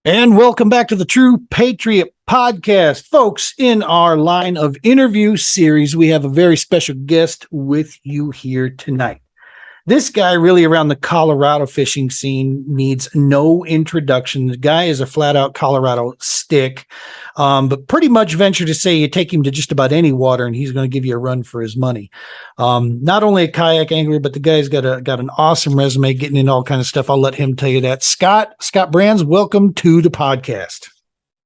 And welcome back to the True Patriot podcast. Folks, in our line of interview series, we have a very special guest with you here tonight. This guy really around the Colorado fishing scene needs no introduction. The guy is a flat out Colorado stick, but pretty much venture to say you take him to just about any water and he's going to give you a run for his money. Not only a kayak angler, but the guy's got an awesome resume getting in all kinds of stuff. I'll let him tell you that. Scott Brands, welcome to the podcast.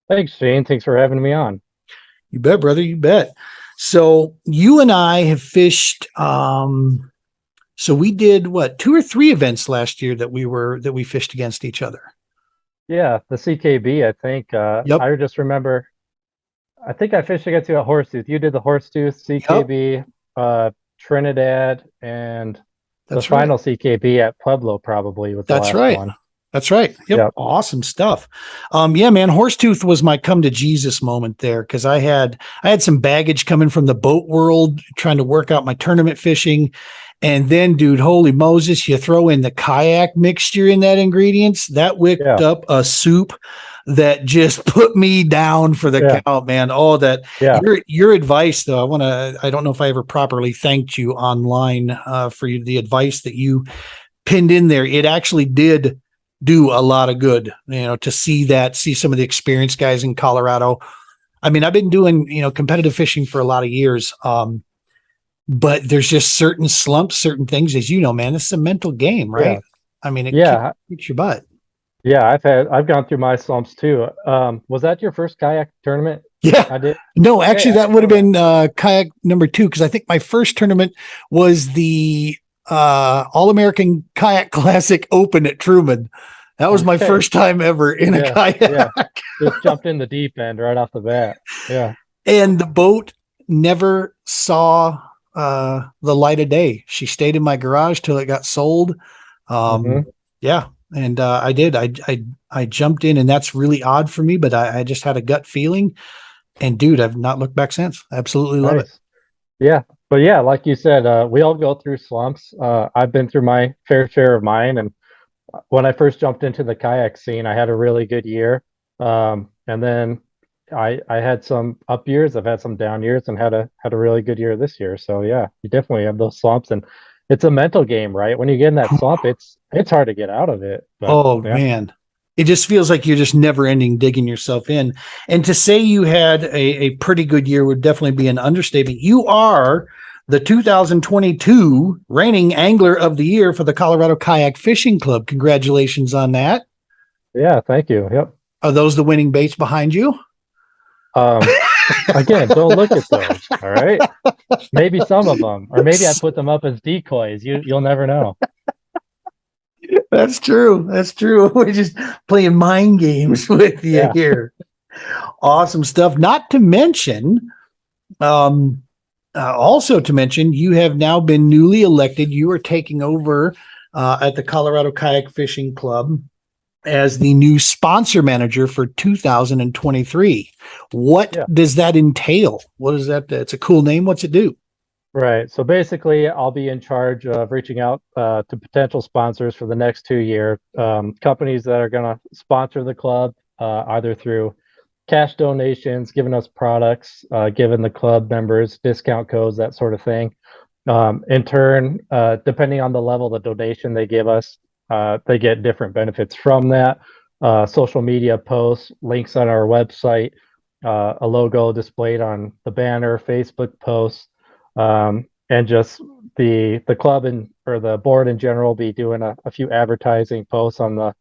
Thanks, Shane. Thanks for having me on. You bet, brother. You bet. So you and I have fished, so we did 2 or 3 events last year that we fished against each other. Yeah, the CKB, I think. Yep. I just remember, I think I fished against you at Horsetooth. You did the Horsetooth CKB, Trinidad, and That's the final CKB at Pueblo probably was the last one. That's right. Yep. Awesome stuff. Yeah, man, Horsetooth was my come to Jesus moment there because I had some baggage coming from the boat world trying to work out my tournament fishing. And then, dude, holy Moses, you throw in the kayak mixture in that ingredients, that whipped up a soup that just put me down for the count, man. Oh, that your advice, though, I don't know if I ever properly thanked you online for the advice that you pinned in there. It actually did do a lot of good, to see some of the experienced guys in Colorado. I mean, I've been doing, competitive fishing for a lot of years. But there's just certain slumps, certain things, as you know, man, it's a mental game, right? Yeah. I mean, it kicks your butt. Yeah, I've gone through my slumps too. Was that your first kayak tournament? Yeah, I did. No, actually, that would have been kayak number 2 because I think my first tournament was the All-American Kayak Classic Open at Truman. That was my first time ever in a kayak. Yeah. Just jumped in the deep end right off the bat. Yeah, and the boat never saw the light of day. She stayed in my garage till it got sold. Yeah. And I did. I jumped in, and that's really odd for me, but I just had a gut feeling. And dude, I've not looked back since. I absolutely love it. Yeah. But yeah, like you said, we all go through slumps. I've been through my fair share of mine. And when I first jumped into the kayak scene, I had a really good year. And then I had some up years, I've had some down years, and had a really good year this year. So yeah, you definitely have those slumps, and it's a mental game, right? When you get in that slump, it's hard to get out of it. But, man, it just feels like you're just never ending digging yourself in. And to say you had a pretty good year would definitely be an understatement. You are the 2022 reigning angler of the year for the Colorado Kayak Fishing Club. Congratulations on that. Yeah, thank you. Yep. Are those the winning baits behind you? Again, don't look at those. All right. Maybe some of them, or maybe I put them up as decoys. You'll never know. That's true. We're just playing mind games with you here. Awesome stuff. Not to mention, also to mention, you have now been newly elected. You are taking over at the Colorado Kayak Fishing Club as the new sponsor manager for 2023. What does that entail? What is that? It's a cool name. What's it do? Right. So basically, I'll be in charge of reaching out to potential sponsors for the next 2 years. Companies that are going to sponsor the club, either through cash donations, giving us products, giving the club members discount codes, that sort of thing. In turn, depending on the level of the donation they give us, they get different benefits from that. Social media posts, links on our website, a logo displayed on the banner, Facebook posts, and just the club or the board in general will be doing a few advertising posts on the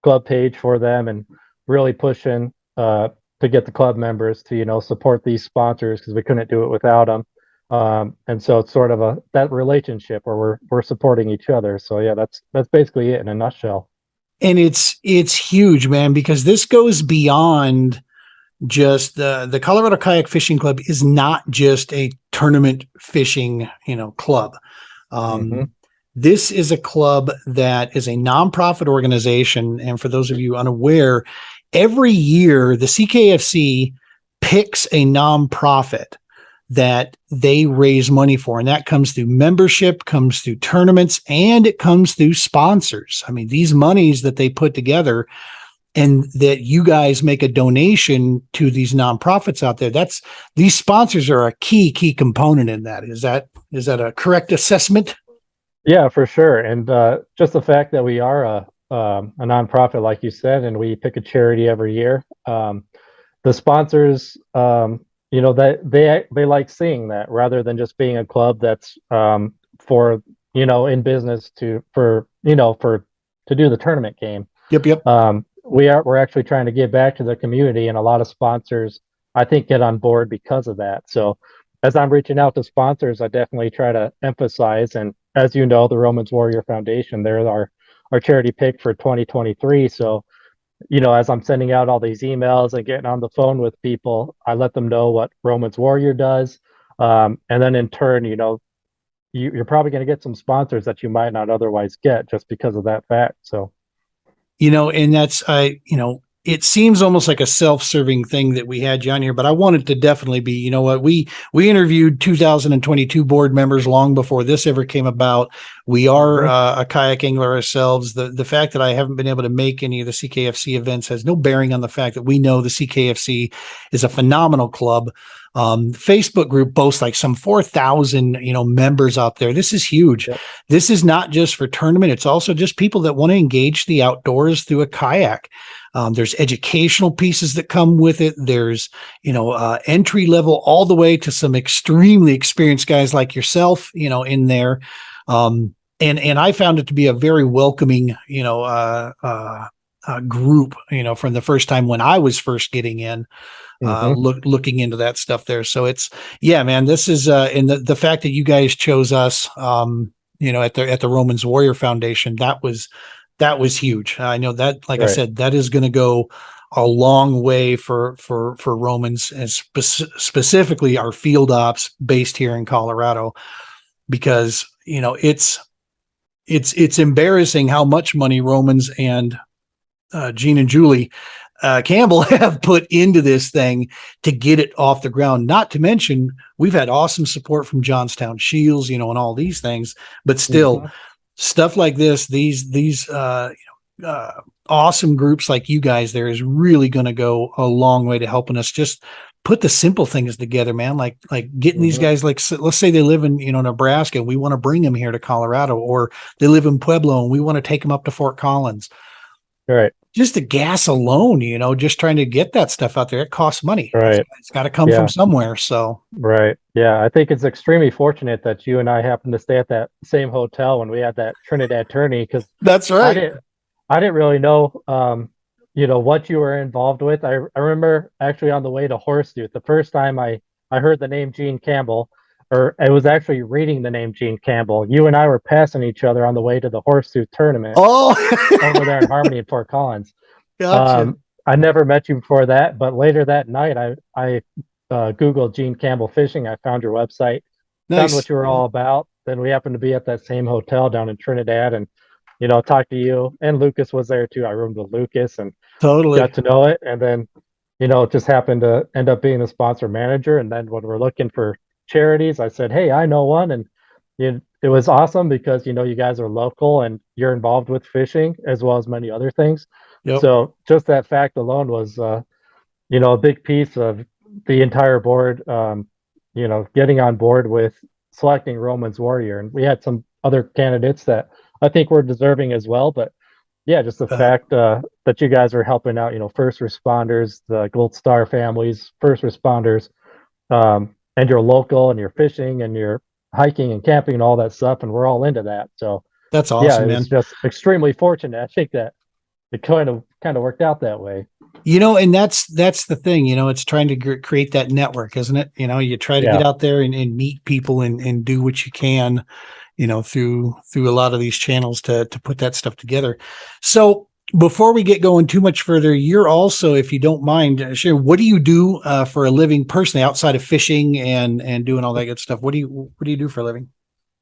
club page for them, and really pushing to get the club members to support these sponsors, because we couldn't do it without them. And so it's sort of that relationship where we're supporting each other. So yeah, that's basically it in a nutshell. And it's huge, man, because this goes beyond just the Colorado Kayak Fishing Club is not just a tournament fishing, club. This is a club that is a nonprofit organization. And for those of you unaware, every year the CKFC picks a nonprofit that they raise money for. And that comes through membership, comes through tournaments, and it comes through sponsors. I mean, these monies that they put together and that you guys make a donation to these nonprofits out there. That's these sponsors are a key component in that. Is that a correct assessment? Yeah, for sure. And just the fact that we are a nonprofit, like you said, and we pick a charity every year. The sponsors, that they like seeing that rather than just being a club that's for in business for to do the tournament game. Yep. We're actually trying to give back to the community, and a lot of sponsors I think get on board because of that. So as I'm reaching out to sponsors, I definitely try to emphasize, and as you know, the Romans Warrior Foundation, they're our charity pick for 2023. So as I'm sending out all these emails and getting on the phone with people, I let them know what Romans Warrior does. And then in turn, you're probably going to get some sponsors that you might not otherwise get just because of that fact. So, And that's it seems almost like a self-serving thing that we had you on here, but I want it to definitely be, what we interviewed 2022 board members long before this ever came about. We are a kayak angler ourselves. The fact that I haven't been able to make any of the CKFC events has no bearing on the fact that we know the CKFC is a phenomenal club. Facebook group boasts like some 4,000, members out there. This is huge. yep. This is not just for tournament. It's also just people that want to engage the outdoors through a kayak. There's educational pieces that come with it. There's, entry level all the way to some extremely experienced guys like yourself, in there. And I found it to be a very welcoming, group, from the first time when I was first getting in, looking into that stuff there. So yeah, man, this is, and the fact that you guys chose us, at the Romans Warrior Foundation, that was huge. I know that, like I Right. said, that is going to go a long way for Romans, and specifically our field ops based here in Colorado, because it's embarrassing how much money Romans and Gene and Julie Campbell have put into this thing to get it off the ground. Not to mention, we've had awesome support from Johnstown Shields, and all these things, but still, stuff like this, these awesome groups like you guys, there is really going to go a long way to helping us just put the simple things together, man. Like getting these guys, like, let's say they live in, Nebraska, and we want to bring them here to Colorado, or they live in Pueblo and we want to take them up to Fort Collins. Right. Just the gas alone, just trying to get that stuff out there, it costs money. Right. It's got to come from somewhere. So, Right. Yeah. I think it's extremely fortunate that you and I happened to stay at that same hotel when we had that Trinidad tourney, because that's right. I didn't really know, what you were involved with. I remember actually on the way to Horseshoe, the first time I heard the name Gene Campbell, or I was actually reading the name Gene Campbell. You and I were passing each other on the way to the Horseshoe tournament Oh, over there in Harmony in Fort Collins. gotcha. I never met you before that, but later that night, I Googled Gene Campbell Fishing. I found your website, found Nice. what you were all about. Then we happened to be at that same hotel down in Trinidad, and talked to you. And Lucas was there too. I roomed with Lucas and Totally. got to know it. And then, it just happened to end up being the sponsor manager. And then when we're looking for charities, I said, "Hey, I know one," and it was awesome because you guys are local and you're involved with fishing as well as many other things. Yep. So just that fact alone was, a big piece of the entire board, getting on board with selecting Roman's Warrior. And we had some other candidates that I think were deserving as well. But yeah, just the fact that you guys are helping out, first responders, the Gold Star families, first responders, and you're local and you're fishing and you're hiking and camping and all that stuff. And we're all into that. So That's yeah, awesome, it was man. just extremely fortunate. I think that it kind of worked out that way. And that's the thing, it's trying to create that network, isn't it? You try to get Yeah. out there and meet people and do what you can, through a lot of these channels to put that stuff together. So before we get going too much further, you're also, if you don't mind, share, what do you do for a living personally outside of fishing and doing all that good stuff? What do you do for a living?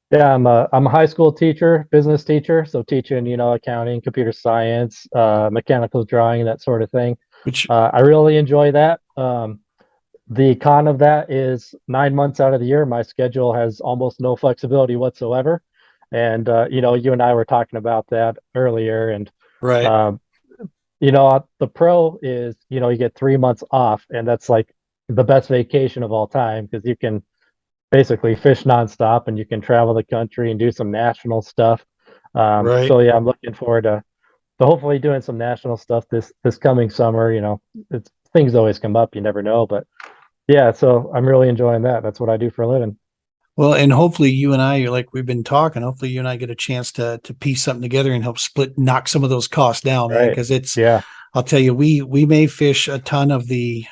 Yeah, I'm a high school teacher, business teacher, so teaching, accounting, computer science, mechanical drawing, that sort of thing. Which, I really enjoy that. The con of that is 9 months out of the year, my schedule has almost no flexibility whatsoever. And you and I were talking about that earlier, and right. um, The pro is, you get 3 months off, and that's like the best vacation of all time because you can basically fish nonstop and you can travel the country and do some national stuff. Right. So yeah, I'm looking forward to hopefully doing some national stuff this coming summer. It's things always come up, you never know, but yeah, so I'm really enjoying that. That's what I do for a living. Well, and hopefully you and I, like we've been talking, hopefully you and I get a chance to piece something together and help knock some of those costs down, man. Right. Because it's, Yeah. I'll tell you, we may fish a ton of the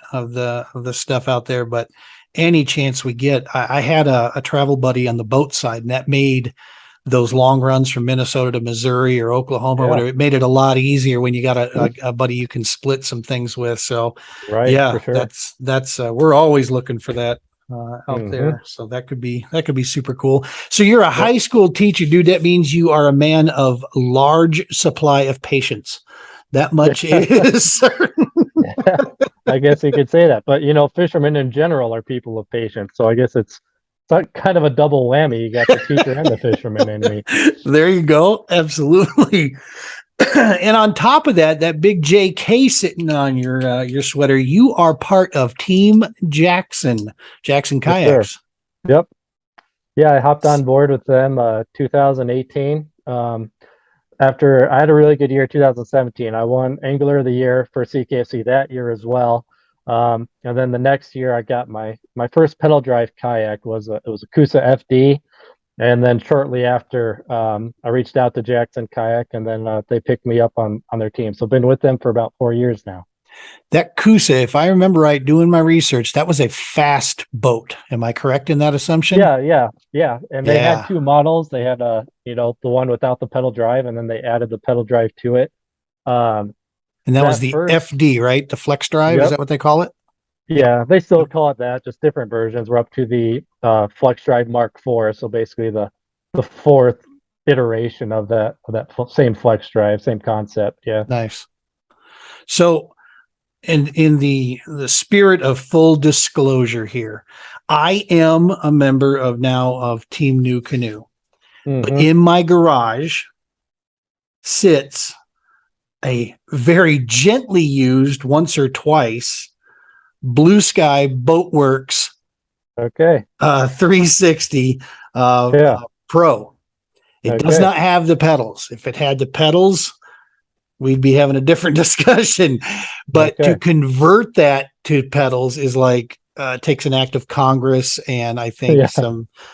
stuff out there, but any chance we get, I had a travel buddy on the boat side, and that made those long runs from Minnesota to Missouri or Oklahoma or Yeah. whatever. It made it a lot easier when you got a buddy you can split some things with. So Right. For yeah, sure. that's we're always looking for that out Hmm. there. So that could be super cool. So you're a Yep. high school teacher, dude. That means you are a man of large supply of patience. That much is certain. Yeah. I guess you could say that. But fishermen in general are people of patience. So I guess it's like kind of a double whammy. You got the teacher and the fisherman in me. There you go. Absolutely. And on top of that, that big JK sitting on your sweater, you are part of Team Jackson Yes, sir. Kayaks. Yep. Yeah, I hopped on board with them 2018. After I had a really good year 2017. I won Angler of the Year for CKFC that year as well. And then the next year I got my first pedal drive kayak was a Kusa FD. And then shortly after, I reached out to Jackson Kayak, and then they picked me up on their team. So I've been with them for about 4 years now. That Kusa, if I remember right, doing my research, that was a fast boat. Am I correct in that assumption? Yeah, yeah, yeah. And they had Yeah. two models. They had the one without the pedal drive, and then they added the pedal drive to it. Um, And that was that the first, FD, right? The flex drive. Is yep, that what they call it? Yep. yeah. They still Yep. call it that, just different versions. We're up to the Flex Drive Mark IV, so basically the fourth iteration of that same Flex Drive, same concept. Yeah. Nice. So in the spirit of full disclosure here, I am a member of Team New Canoe. But Hmm. in my garage sits a very gently used once or twice Blue Sky Boatworks Okay. 360 Yeah. Pro. It does Okay. not have the pedals. If it had the pedals, we'd be having a different discussion. But to Okay. convert that to pedals is like takes an act of Congress and I think Yeah.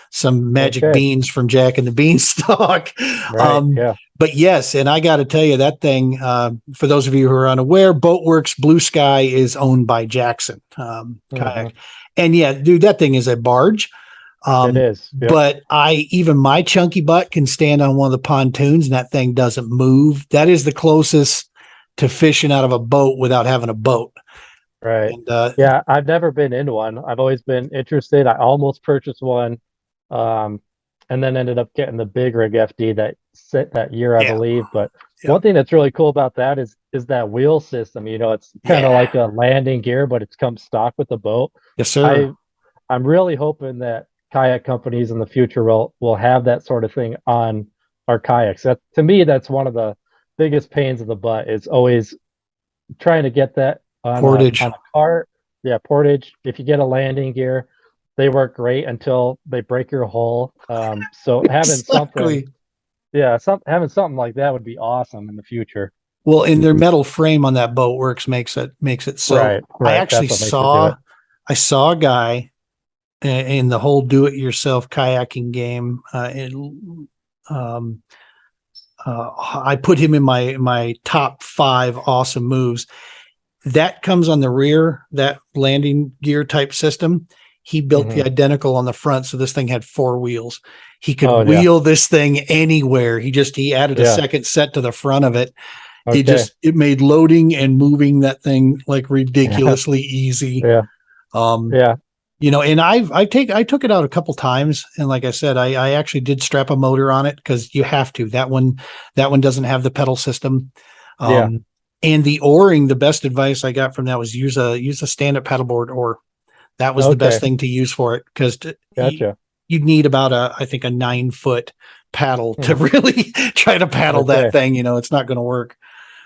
some magic Okay. beans from Jack and the Beanstalk. Right. um, Yeah. but yes, and I got to tell you that thing. For those of you who are unaware, Boatworks Blue Sky is owned by Jackson Hmm. Kayak, and yeah, dude, that thing is a barge. It Um, is. Yep. but even my chunky butt can stand on one of the pontoons and that thing doesn't move. That is the closest to fishing out of a boat without having a boat. Right. And Yeah. I've never been in one. I've always been interested. I almost purchased one, um, and then ended up getting the big rig FD that year, I yeah, believe. But yeah, one thing that's really cool about that is that wheel system. It's kind of yeah. like a landing gear, but it's come stock with the boat. Yes, sir. I I'm really hoping that kayak companies in the future will have that sort of thing on our kayaks. That to me, that's one of the biggest pains in the butt is always trying to get that on a Portage. on a cart. Yeah, portage. If you get a landing gear, they work great until they break your hull. So having something, Exactly. yeah, having something like that would be awesome in the future. Well, in their metal frame on that boat works makes it so. Right, I right. actually That's what makes it do saw it. I saw a guy in the whole do-it-yourself kayaking game. Um, I put him in my top 5 awesome moves. That comes on the rear, that landing gear type system. He built the Hmm. identical on the front, so this thing had 4 wheels. He could Oh yeah, wheel this thing anywhere. He added a yeah. second set to the front of it. Okay, It made loading and moving that thing like yeah, ridiculously easy. yeah, Um, yeah. and I took it out a couple times, and like I said, I actually did strap a motor on it because you have to. That one doesn't have the pedal system. Yeah. And the oaring, the best advice I got from that was use a stand-up paddleboard oar. That was the best Okay. thing to use for it because Gotcha. you'd need about I think a 9-foot paddle to Hmm. really try to paddle that Okay. thing. It's not going to work.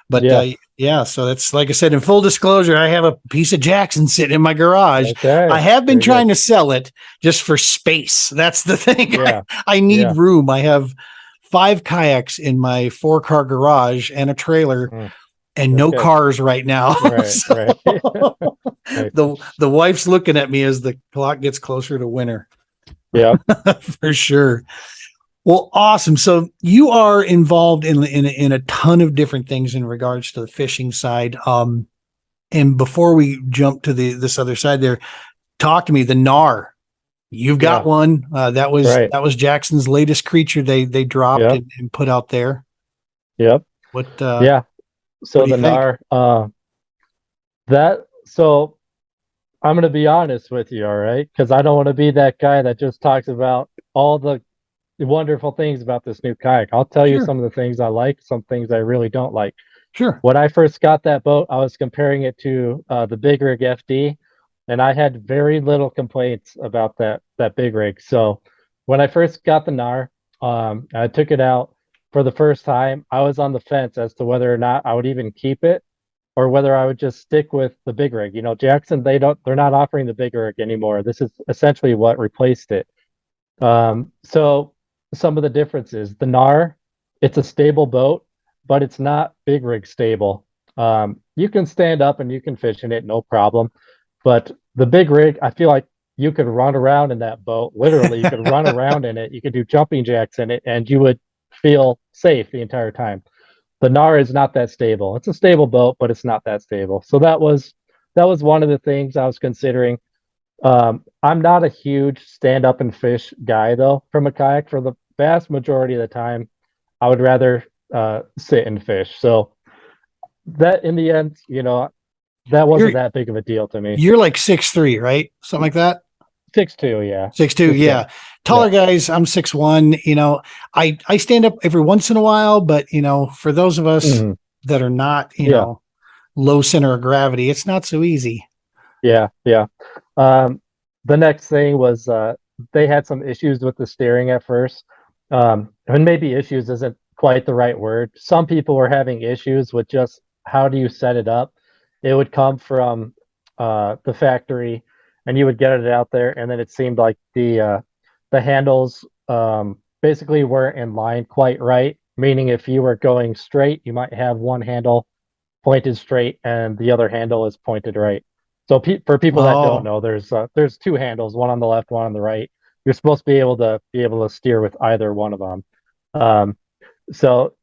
But Yeah. yeah, so that's like I said, in full disclosure, I have a piece of Jackson sitting in my garage. I Okay. have been Very trying good. to sell it just for space. That's the thing. Yeah. I need Yeah. room. I have 5 kayaks in my 4-car garage and a trailer Mm, and that's no good. cars right now. Right. So Right. Nice. the wife's looking at me as the clock gets closer to winter Yep. for sure. Well, awesome. So you are involved in a ton of different things in regards to the fishing side. And before we jump to this other side there, talk to me, the NAR. You've got Yeah. one. Right. That was Jackson's latest creature they dropped Yep. and put out there. Yep. What Yeah. what So do you the think? NAR, that so I'm gonna be honest with you, all right? Because I don't want to be that guy that just talks about all the wonderful things about this new kayak. I'll tell you Sure. some of the things I like, some things I really don't like. Sure. When I first got that boat, I was comparing it to the Big Rig FD, and I had very little complaints about that Big Rig. So when I first got the NAR, I took it out for the first time. I was on the fence as to whether or not I would even keep it or whether I would just stick with the Big Rig. You know, Jackson, they're not offering the Big Rig anymore. This is essentially what replaced it. So some of the differences, the NAR, it's a stable boat, but it's not big rig stable. You can stand up and you can fish in it, no problem. But the big rig, I feel like you could run around in that boat. Literally, you could run around in it. You could do jumping jacks in it, and you would feel safe the entire time. The NAR is not that stable. It's a stable boat, but it's not that stable. So that was one of the things I was considering. I'm not a huge stand up and fish guy though from a kayak. For the vast majority of the time, I would rather sit and fish. So that in the end, that You're wasn't that big of a deal to me. you're like 6'3", right? Something like that. 6'2", yeah, 6'2", just yeah. about. Yeah. Taller guys, I'm 6'1". I stand up every once in a while, but for those of us Hmm. that are not, Yeah. low center of gravity, it's not so easy. Yeah. Yeah. Um, the next thing was they had some issues with the steering at first. And maybe issues isn't quite the right word. Some people were having issues with just how do you set it up. It would come from the factory, and you would get it out there, and then it seemed like the handles basically weren't in line quite right. Meaning, if you were going straight, you might have one handle pointed straight and the other handle is pointed right. So for people that don't Oh, know, there's two handles, one on the left, one on the right. You're supposed to be able to steer with either one of them. Um, so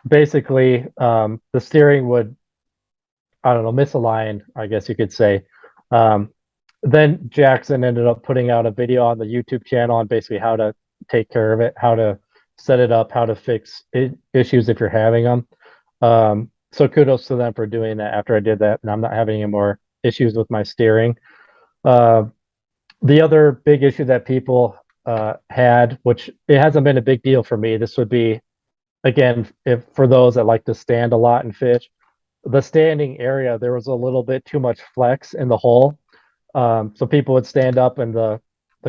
basically, the steering would, I don't know, misalign, I guess you could say. Um, then Jackson ended up putting out a video on the YouTube channel on basically how to take care of it, how to set it up, how to fix issues if you're having them. So kudos to them for doing that after I did that, and I'm not having any more issues with my steering. Uh, the other big issue that people had, which it hasn't been a big deal for me, this would be again if for those that like to stand a lot and fish, the standing area there was a little bit too much flex in the hole, so people would stand up and the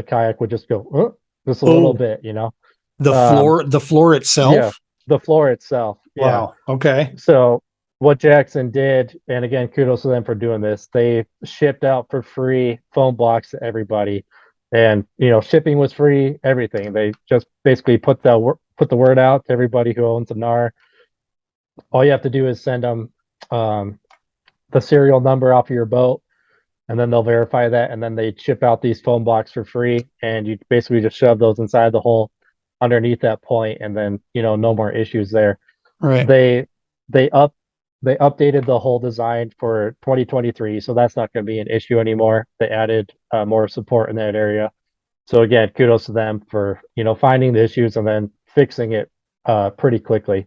kayak would just go just a little oh, bit. the Um, floor yeah, itself. the floor itself, yeah. Wow. Okay. So what Jackson did, and again, kudos to them for doing this, they shipped out for free foam blocks to everybody. And shipping was free, everything. They just basically put the word out to everybody who owns a NAR. All you have to do is send them um, the serial number off of your boat, and then they'll verify that, and then they ship out these foam blocks for free, and you basically just shove those inside the hole underneath that point, and then no more issues there. Right. They they up they updated the whole design for 2023, so that's not going to be an issue anymore. They added more support in that area. So again, kudos to them for finding the issues and then fixing it pretty quickly.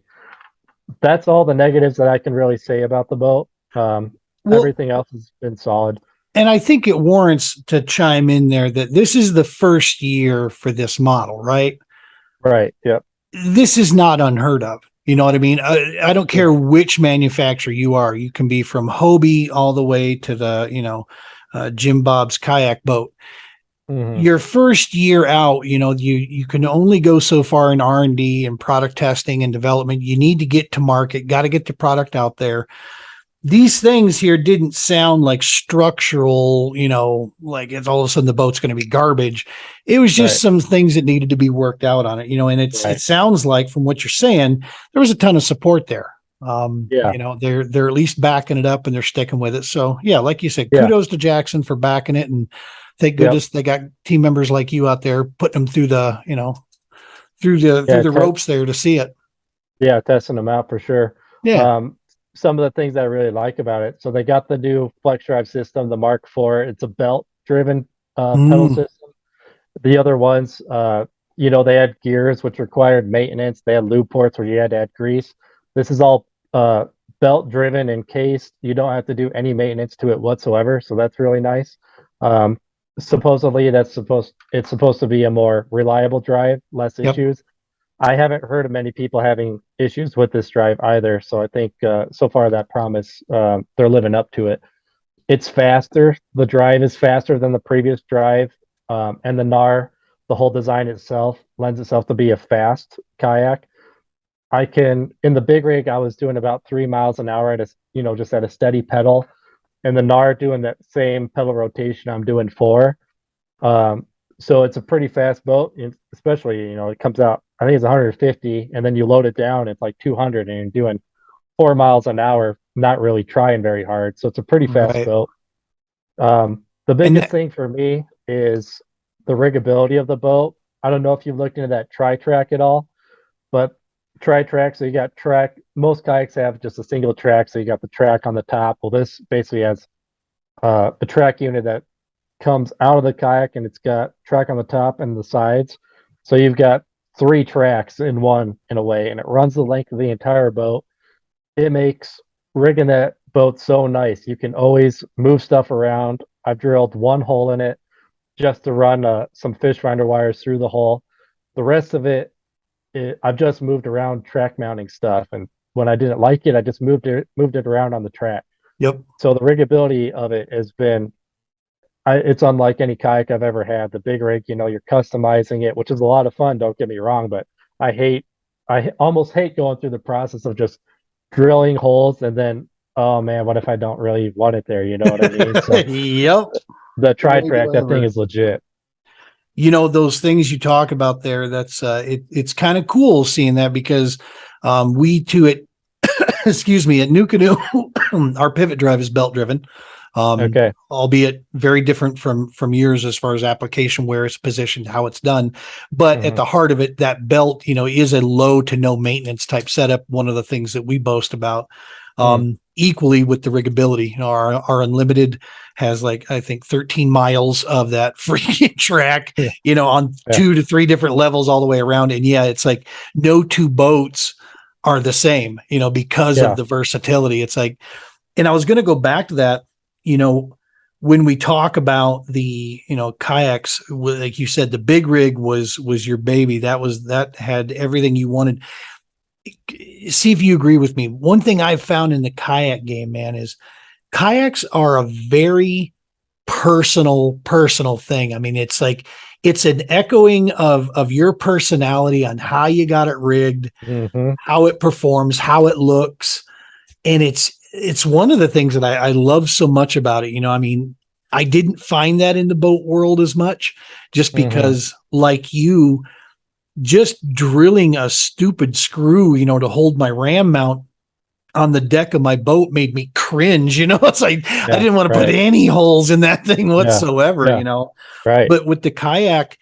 That's all the negatives that I can really say about the boat. Well, Everything else has been solid. and I think it warrants to chime in there that this is the first year for this model, right? Right. Yep. This is not unheard of. You know what I mean? I don't care Yeah. which manufacturer you are. You can be from Hobie all the way to the, Jim Bob's kayak boat. Hmm. your first year out, you can only go so far in R&D and product testing and development. You need to get to market, got to get the product out there. These things here didn't sound like structural, like it's all of a sudden the boat's going to be garbage. It was just Right. some things that needed to be worked out on it, and it Right. sounds like from what you're saying, there was a ton of support there. Yeah. They're at least backing it up and they're sticking with it. So yeah, like you said, Yeah. kudos to Jackson for backing it, and thank Yep. goodness they got team members like you out there putting them through through Yeah. the ropes there to see it. Yeah, testing them out for sure. Yeah. Um, some of the things I really like about it. So they got the new flex drive system, the Mark IV. It's a belt driven pedal Mm, system. The other ones, they had gears which required maintenance. They had lube ports where you had to add grease. This is all belt driven and cased. You don't have to do any maintenance to it whatsoever. So that's really nice. Um, Supposedly it's supposed to be a more reliable drive, less yep. issues. I haven't heard of many people having issues with this drive either. So I think so far that promise, they're living up to it. It's faster. The drive is faster than the previous drive, and the NAR, the whole design itself lends itself to be a fast kayak. I can in the big rig, I was doing about 3 miles an hour at just at a steady pedal, and the NAR doing that same pedal rotation I'm doing four. Um, so it's a pretty fast boat, especially it comes out. I think it's 150, and then you load it down, it's like 200, and you're doing 4 miles an hour, not really trying very hard. So it's a pretty fast Right. boat. The And biggest that, thing for me is the riggability of the boat. I don't know if you've looked into that tri track at all, but tri track. So you got track. Most kayaks have just a single track, so you got the track on the top. Well, this basically has a track unit that comes out of the kayak, and it's got track on the top and the sides. So you've got three tracks in one in a way, and it runs the length of the entire boat. It makes rigging that boat so nice. You can always move stuff around. I've drilled one hole in it just to run some fish finder wires through the hole. The rest of I've just moved around track mounting stuff, and when I didn't like it, I just moved it around on the track. yep. So the riggability of it has been it's unlike any kayak I've ever had. The big rig, you're customizing it, which is a lot of fun. Don't get me wrong, but I hate, almost hate going through the process of just drilling holes and then, oh man, what if I don't really want it there? You know what I mean? So Yep. the tri track, that thing Whatever. is legit. Those things you talk about there, that's it's kind of cool seeing that because we too at excuse me, at New Canoe, our pivot drive is belt driven, Okay. albeit very different from yours as far as application, where it's positioned, how it's done. But at Hmm. the heart of it, that belt, is a low to no maintenance type setup. One of the things that we boast about. Mm. Equally with the riggability, our unlimited has like I think 13 miles of that freaking track, Yeah. on Yeah. 2 to 3 different levels all the way around. And yeah, it's like no two boats are the same, because of Yeah. the versatility. It's like, and I was going to go back to that, you know, when we talk about the, kayaks, like you said, the big rig was your baby. That had everything you wanted. See if you agree with me. One thing I've found in the kayak game, man, is kayaks are a very personal thing. I mean, it's like it's an echoing of your personality on how you got it rigged, Hmm. how it performs, how it looks. And it's one of the things that I love so much about it. I mean, I didn't find that in the boat world as much just Hmm. because, like you, just drilling a stupid screw, to hold my ram mount on the deck of my boat made me cringe. It's like I Yeah. didn't want to put Right. any holes in that thing Yeah. whatsoever, Yeah. Right. But with the kayak,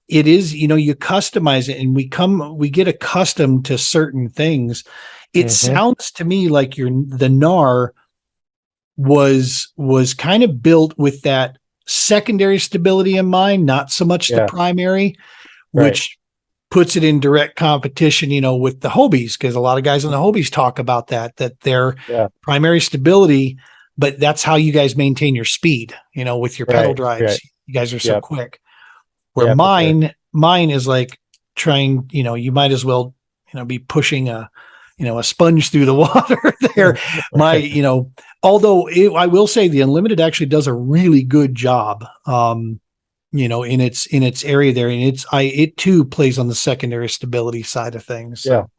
it is, you customize it and we get accustomed to certain things. It Hmm. sounds to me like the NAR was kind of built with that secondary stability in mind, not so much the Yeah. primary, Right. which puts it in direct competition, with the Hobies, because a lot of guys in the Hobies talk about that their Yeah. primary stability, but that's how you guys maintain your speed, with your pedal Right. drives. Right. You guys are so Yep. quick. Where Yeah, for sure. mine is like trying, you might as well, be pushing a sponge through the water there. My, Right. although I will say the Unlimited actually does a really good job. in its area there, and it too plays on the secondary stability side of things. Yeah. So,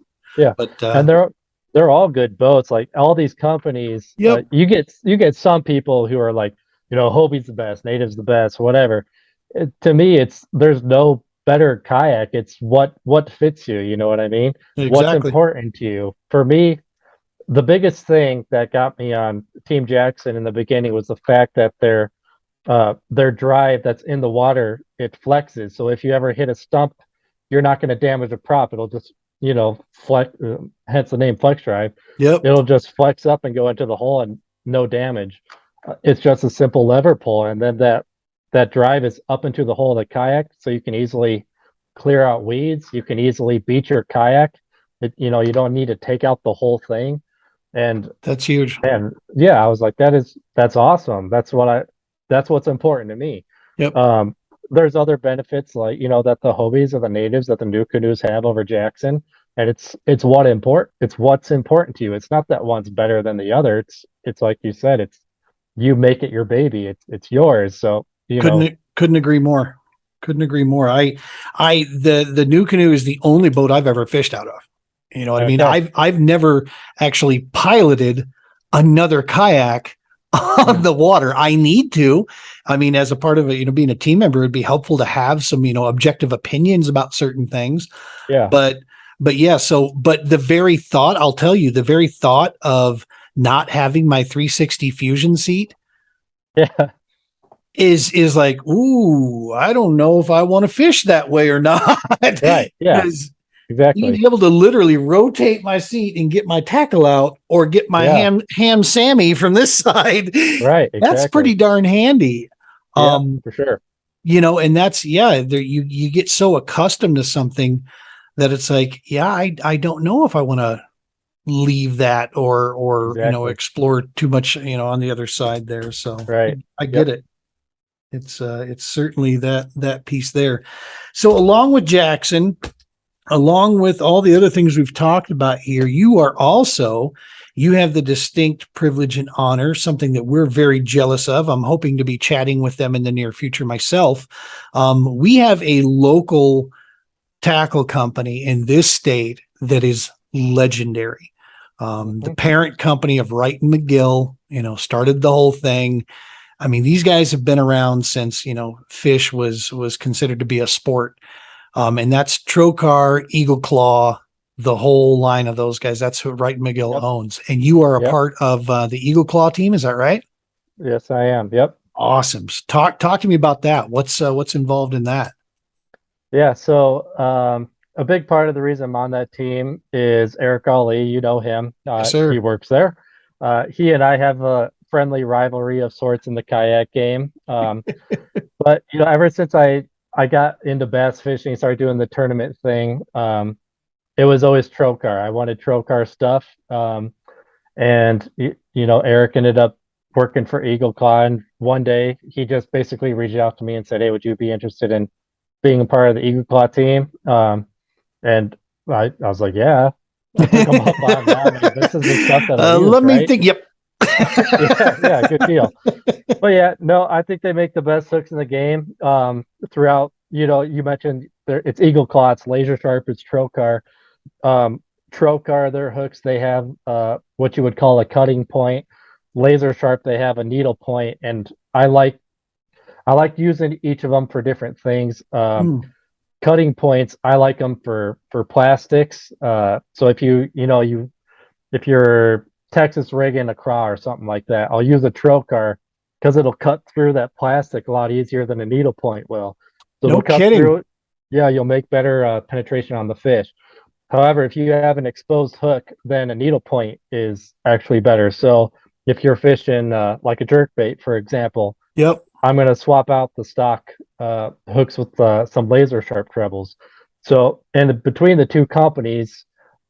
Yeah. but And they're all good boats. Like all these companies, yep, you get some people who are like, Hobie's the best, Native's the best, whatever. To me, there's no better kayak. It's what fits you. You know what I mean? What's exactly. important to you. For me, the biggest thing that got me on Team Jackson in the beginning was the fact that their drive that's in the water, it flexes. So if you ever hit a stump, you're not going to damage a prop. It'll just, flex, hence the name flex drive. Yep, It'll just flex up and go into the hole and no damage. It's just a simple lever pull. And then that drive is up into the hole of the kayak. So you can easily clear out weeds. You can easily beach your kayak. You don't need to take out the whole thing. And that's huge. and yeah, I was like, that's awesome. That's what's important to me. Yep. Um, there's other benefits like that the Hobies or the Natives that the new canoes have over Jackson, and it's what's important to you. It's not that one's better than the other. It's like you said, it's you make it your baby. It's yours. So Couldn't agree more. Couldn't agree more. The new canoe is the only boat I've ever fished out of. You know what I mean? okay. I've never actually piloted another kayak on the water. I need to. I mean, as a part of it, being a team member, it'd be helpful to have some, objective opinions about certain things. Yeah. But yeah, but the very thought, I'll tell you, the very thought of not having my 360 fusion seat Yeah. is like, ooh, I don't know if I want to fish that way or not. Right. Yeah. Because being Exactly. able to literally rotate my seat and get my tackle out or get my Yeah. ham Sammy from this side, Right. that's pretty Exactly. darn handy. Yeah. Um, For sure. and that's there you get so accustomed to something that it's like, yeah, I don't know if I want to leave that or Exactly. explore too much, on the other side there. So Right. I get Yep. it. It's certainly that piece there. So along with Jackson, along with all the other things we've talked about here, you have the distinct privilege and honor, something that we're very jealous of. I'm hoping to be chatting with them in the near future myself. We have a local tackle company in this state that is legendary. The parent company of Wright and McGill, started the whole thing. I mean, these guys have been around since, fish was considered to be a sport. And that's Trocar, Eagle Claw, the whole line of those guys. That's who Wright and McGill Yep. owns. And you are a Yep. part of the Eagle Claw team. Is that right? Yes, I am. Yep. Awesome. Talk to me about that. What's involved in that? Yeah, so a big part of the reason I'm on that team is Eric Ali. You know him. Yes, He sir. works there. He and I have a friendly rivalry of sorts in the kayak game. But ever since I got into bass fishing, started doing the tournament thing, it was always Trocar. I wanted Trocar stuff. And Eric ended up working for Eagle Claw, and one day he just basically reached out to me and said, "Hey, would you be interested in being a part of the Eagle Claw team?" And I was like, "Yeah, I think I'm up on that. I mean, this is the stuff that I use, Let me right?" think. Yep. Yeah, yeah, good deal. But yeah, no, I think they make the best hooks in the game. Throughout, you mentioned there, it's Eagle Claw, it's Laser Sharp, it's Trocar. Um, Trocar, their hooks, they have what you would call a cutting point. Laser Sharp, they have a needle point, and I like using each of them for different things. Hmm. Cutting points, I like them for plastics. So if you're Texas rigging a craw or something like that, I'll use a Trocar because it'll cut through that plastic a lot easier than a needle point will. So No it'll cut kidding. through it. Yeah, you'll make better penetration on the fish. However, if you have an exposed hook, then a needle point is actually better. So if you're fishing like a jerk bait, for example, Yep. I'm going to swap out the stock hooks with some laser sharp trebles. So, and between the two companies,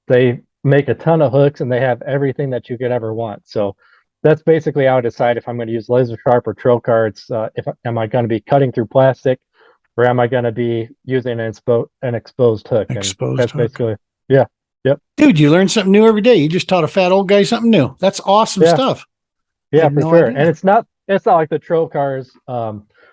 they make a ton of hooks and they have everything that you could ever want. So that's basically how I decide if I'm going to use laser sharp or Trocar. It's if am I going to be cutting through plastic or am I going to be using an exposed hook? And Exposed that's hook. basically, yeah, yep, Dude, you learn something new every day. You just taught a fat old guy something new. That's awesome yeah. stuff. I Yeah, had for no sure. And idea. it's not like the Trocars.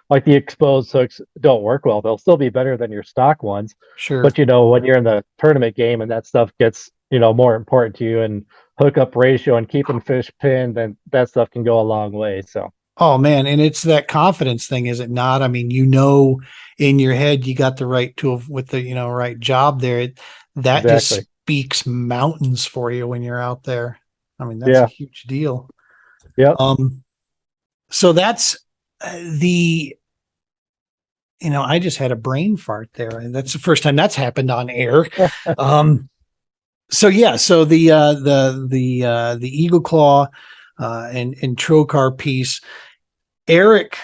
like the exposed hooks don't work well. They'll still be better than your stock ones. Sure. But when you're in the tournament game and that stuff gets, more important to you, and hookup ratio and keeping fish pinned, then that stuff can go a long way. So Oh man, and it's that confidence thing, is it not? I mean, in your head you got the right tool with the, right job there. That just exactly. speaks mountains for you when you're out there. I mean, that's a Yeah. huge deal. Yep. Um, so that's the, I just had a brain fart there, and that's the first time that's happened on air. Um, so yeah, so the Eagle Claw and Trocar piece, Eric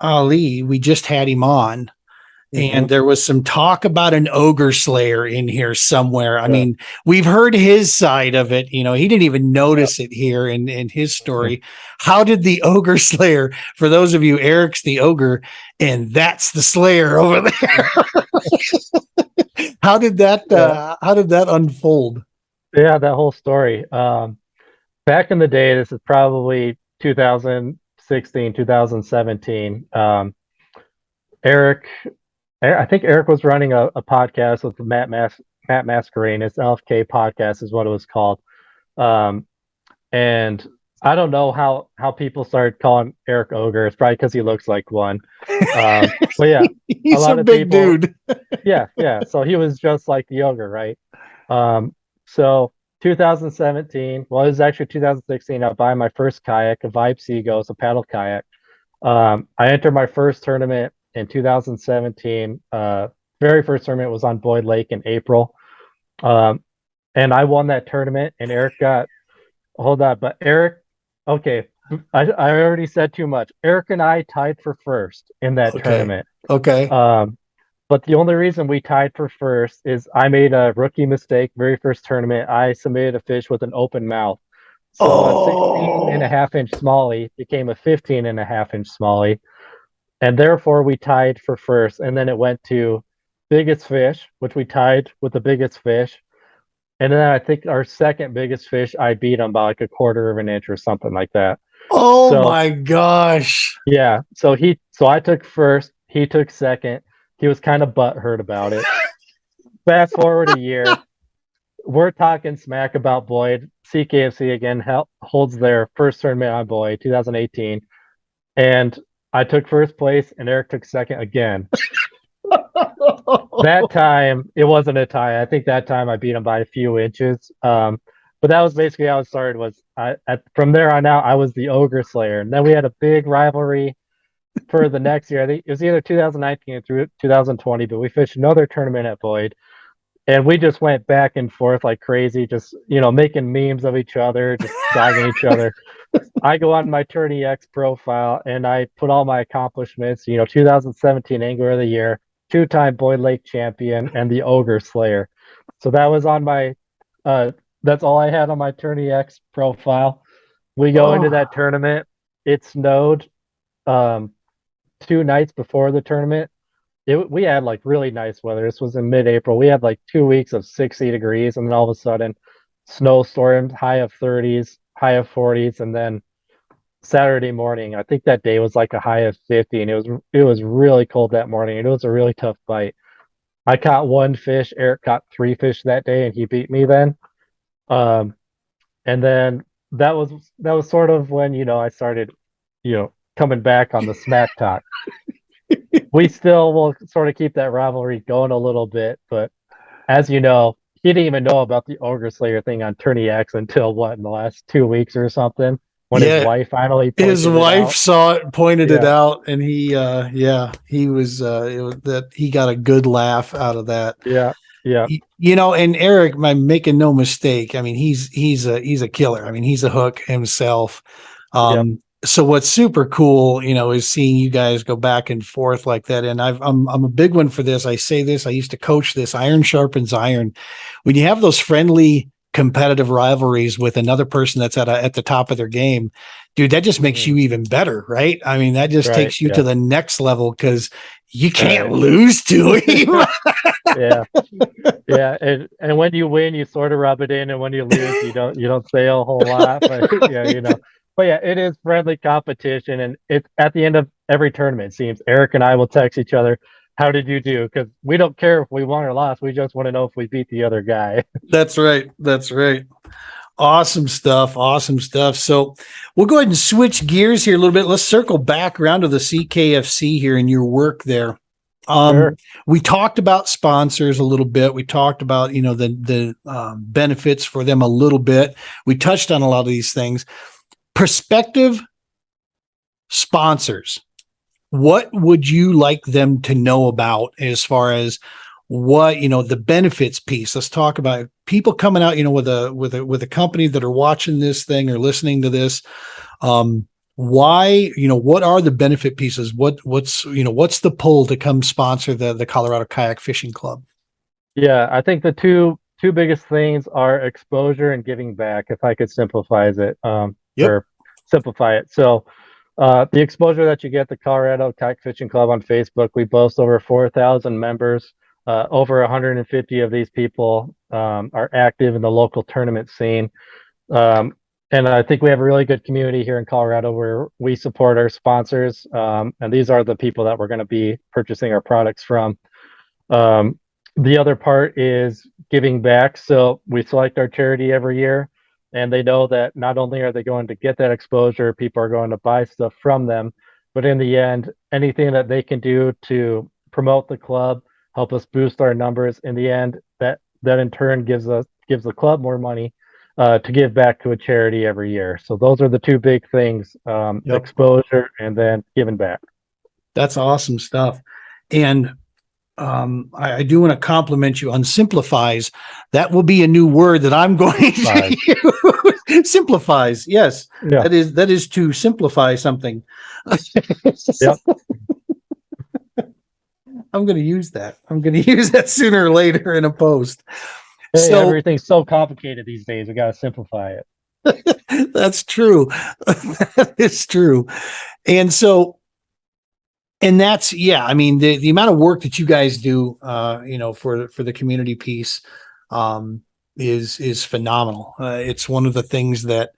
Ali, we just had him on, Hmm. and there was some talk about an ogre slayer in here somewhere. I Yeah. mean, we've heard his side of it. He didn't even Yeah. notice it here in his story. How did the ogre slayer, for those of you, Eric's the ogre, and that's the slayer over there. Yeah. How did that unfold? Yeah. That whole story. Back in the day, this is probably 2016, 2017. Eric, I think Eric was running a podcast with Matt Masquerade. It's LFK podcast is what it was called. Um, and I don't know how people started calling Eric Ogre. It's probably because he looks like one. But yeah, a He's a lot of big people, dude. yeah, yeah. So he was just like the Ogre, right? So 2017, well, it was actually 2016. I buy my first kayak, a Vibe Seago, it's a paddle kayak. I entered my first tournament in 2017. Very first tournament was on Boyd Lake in April. Um, and I won that tournament, and Eric got, hold on, but Eric, okay, I already said too much. Eric and I tied for first in that Okay. tournament. Okay. Um, but the only reason we tied for first is I made a rookie mistake. Very first tournament, I submitted a fish with an open mouth. So a 16 and a Oh, half inch smallie became a 15 and a half inch smallie. And therefore we tied for first. And then it went to biggest fish, which we tied with the biggest fish. And then I think our second biggest fish, I beat him by like a quarter of an inch or something like that. oh So my gosh. yeah, so I took first, he took second. He was kind of butthurt about it. Fast forward a year, we're talking smack about Boyd. CKFC again holds their first tournament on Boyd, 2018, and I took first place, and Eric took second again. That time it wasn't a tie. I think that time I beat him by a few inches. But that was basically how it started. From there on out, I was the Ogre Slayer, and then we had a big rivalry for the next year. I think it was either 2019 or through 2020, but we fished another tournament at Boyd, and we just went back and forth like crazy, just making memes of each other, just dogging each other. I go on my Tourney X profile and I put all my accomplishments, 2017 Angler of the Year, two-time Boyd Lake champion, and the Ogre Slayer. So that was on my, that's all I had on my Tourney X profile. We go into Oh, that tournament. It snowed um, 2 nights before the tournament. We had like really nice weather. This was in mid-April. We had like 2 weeks of 60 degrees, and then all of a sudden, snowstorms, high of 30s, high of 40s, and then Saturday morning. I think that day was like a high of 50, and it was really cold that morning, and it was a really tough fight. I caught one fish. Eric caught three fish that day, and he beat me then. Um, and then that was sort of when I started, coming back on the smack talk. We still will sort of keep that rivalry going a little bit, but as you know, he didn't even know about the Ogre Slayer thing on Tourney X until what, in the last 2 weeks or something, when his yeah. wife finally His pointed it wife out. saw it, pointed it Yeah, out, and he was, that he got a good laugh out of that. yeah, yeah, And Eric, I'm making no mistake. I mean, he's a killer. I mean, he's a hook himself. yep. So what's super cool, is seeing you guys go back and forth like that. And I'm a big one for this. I say this. I used to coach this. Iron sharpens iron. When you have those friendly, competitive rivalries with another person that's at the top of their game, dude, that just makes Mhm. you even better, right? I mean, that just Right, takes you to yeah, the next level because you can't right. lose to him. Yeah, yeah. And when you win, you sort of rub it in, and when you lose, you don't say a whole lot. But yeah, but yeah, it is friendly competition, and it's at the end of every tournament, it seems Eric and I will text each other, how did you do? Because we don't care if we won or lost. We just want to know if we beat the other guy. That's right. That's right. Awesome stuff. Awesome stuff. So we'll go ahead and switch gears here a little bit. Let's circle back around to the CKFC here and your work there. Sure. We talked about sponsors a little bit. We talked about, the benefits for them a little bit. We touched on a lot of these things. Prospective sponsors, what would you like them to know about as far as what, the benefits piece? Let's talk about people coming out, with a company that are watching this thing or listening to this. Why, what are the benefit pieces? What's the pull to come sponsor the Colorado Kayak Fishing Club? Yeah, I think the two biggest things are exposure and giving back, if I could Yep. or simplify it. So the exposure that you get, the Colorado Kayak Fishing Club on Facebook, we boast over 4,000 members. Over 150 of these people are active in the local tournament scene. And I think we have a really good community here in Colorado where we support our sponsors. And these are the people that we're going to be purchasing our products from. The other part is giving back. So we select our charity every year, and they know that not only are they going to get that exposure, people are going to buy stuff from them, but in the end, anything that they can do to promote the club, help us boost our numbers, in the end, that in turn gives the club more money to give back to a charity every year. So those are the two big things: Yep. exposure and then giving back. That's awesome stuff. And I do want to compliment you on simplifies. That will be a new word that I'm going to use. Simplifies. Yes. Yeah. That is to simplify something. Yep. I'm going to use that. I'm going to use that sooner or later in a post. Hey, So everything's so complicated these days. We got to simplify it. that's true. That is true. And so, and that's, yeah, I mean, the amount of work that you guys do, for the community piece, is phenomenal. It's one of the things that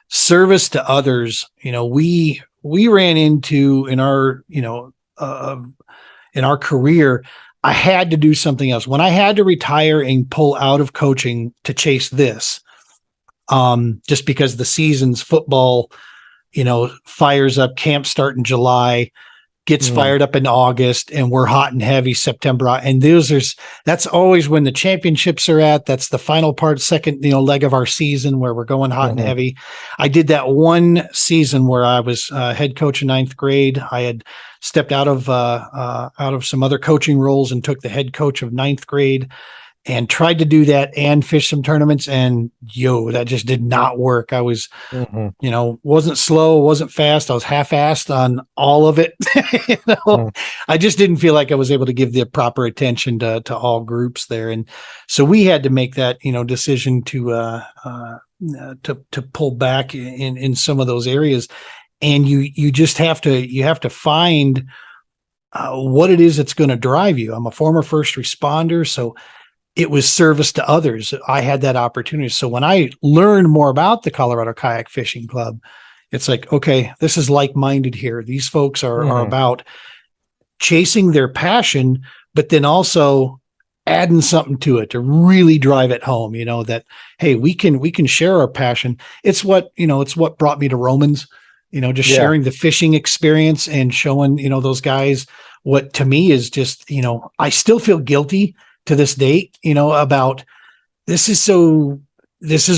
service to others, we ran into in our, in our career. I had to do something else when I had to retire and pull out of coaching to chase this. Just because the season's football, fires up, camp start in July, gets fired up in August, and we're hot and heavy September. And that's always when the championships are at. That's the final part, second, leg of our season where we're going hot and heavy. I did that one season where I was head coach in ninth grade. I had stepped out of some other coaching roles and took the head coach of ninth grade and tried to do that and fish some tournaments. And that just did not work. I was, wasn't slow, wasn't fast. I was half-assed on all of it. I just didn't feel like I was able to give the proper attention to all groups there. And so we had to make that, decision to pull back in some of those areas. And you just have to find what it is that's going to drive you. I'm a former first responder, so it was service to others. I had that opportunity. So when I learned more about the Colorado Kayak Fishing Club, it's like, okay, this is like-minded here. These folks are about chasing their passion, but then also adding something to it to really drive it home, that, hey, we can share our passion. It's what brought me to Romans, sharing the fishing experience and showing, those guys what to me is just, I still feel guilty to this date, about this is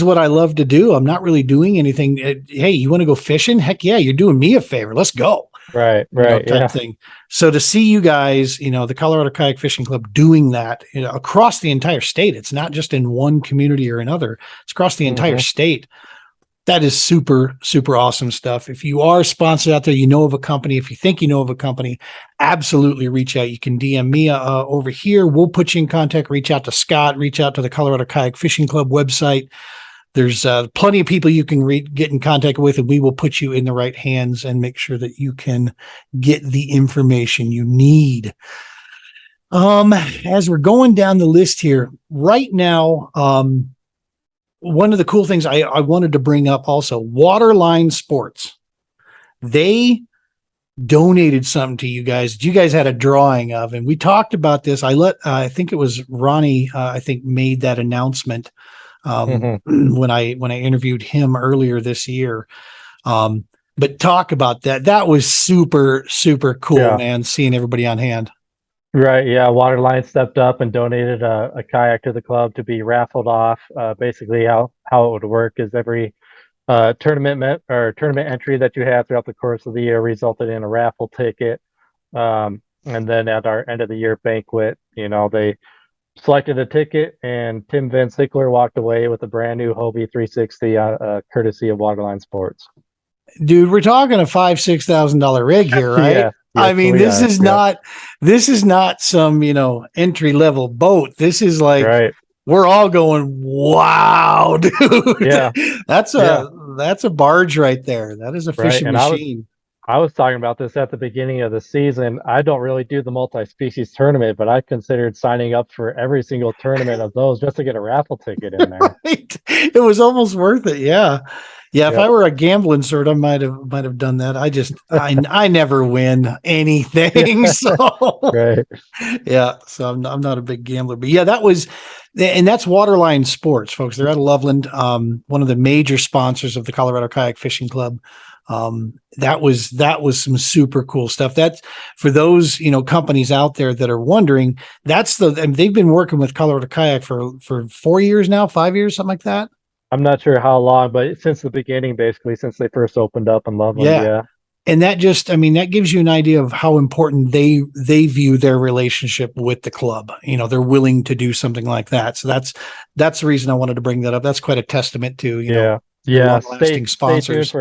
what I love to do. I'm not really doing anything. Hey, you want to go fishing? Heck yeah, you're doing me a favor. Let's go. Right. Type thing. So to see you guys, the Colorado Kayak Fishing Club doing that, across the entire state, it's not just in one community or another, it's across the entire state. That is super, super awesome stuff. If you are sponsored out there, of a company, if you think you know of a company, absolutely reach out. You can DM me over here. We'll put you in contact. Reach out to Scott. Reach out to the Colorado Kayak Fishing Club website. There's plenty of people you can get in contact with, and we will put you in the right hands and make sure that you can get the information you need. As we're going down the list here right now, one of the cool things I wanted to bring up also, Waterline Sports. They donated something to you guys that you guys had a drawing of, and we talked about this. I think it was Ronnie, I think made that announcement Hmm. when I interviewed him earlier this year. But talk about that. That was super, super cool, Yeah. man, seeing everybody on hand. Right. Yeah. Waterline stepped up and donated a kayak to the club to be raffled off. Basically, how it would work is every tournament entry that you have throughout the course of the year resulted in a raffle ticket. And then at our end of the year banquet, they selected a ticket, and Tim Van Sickler walked away with a brand new Hobie 360, courtesy of Waterline Sports. Dude, we're talking a $5,000-6,000 rig here, right? Yeah. I Yes, mean, we are. Yeah. this is not some, entry level boat. This is like Right. we're all going, wow, dude. Yeah. That's Yeah. a barge right there. That is a Right. fishing And machine. I was talking about this at the beginning of the season. I don't really do the multi-species tournament, but I considered signing up for every single tournament of those just to get a raffle ticket in there. Right. It was almost worth it. Yeah. Yeah. If I Yep. were a gambling sort, I might have done that. I never win Yeah. anything. So Right. yeah. So I'm not a big gambler, but yeah, and that's Waterline Sports, folks. They're out of Loveland. One of the major sponsors of the Colorado Kayak Fishing Club. That was some super cool stuff. That's for those, companies out there that are wondering, and they've been working with Colorado Kayak for 4 years now, 5 years, something like that. I'm not sure how long, but since the beginning, basically, since they first opened up in Loveland, Yeah. yeah. And that gives you an idea of how important they view their relationship with the club. They're willing to do something like that. So that's the reason I wanted to bring that up. That's quite a testament to, Yeah. their Yeah. long-lasting sponsors.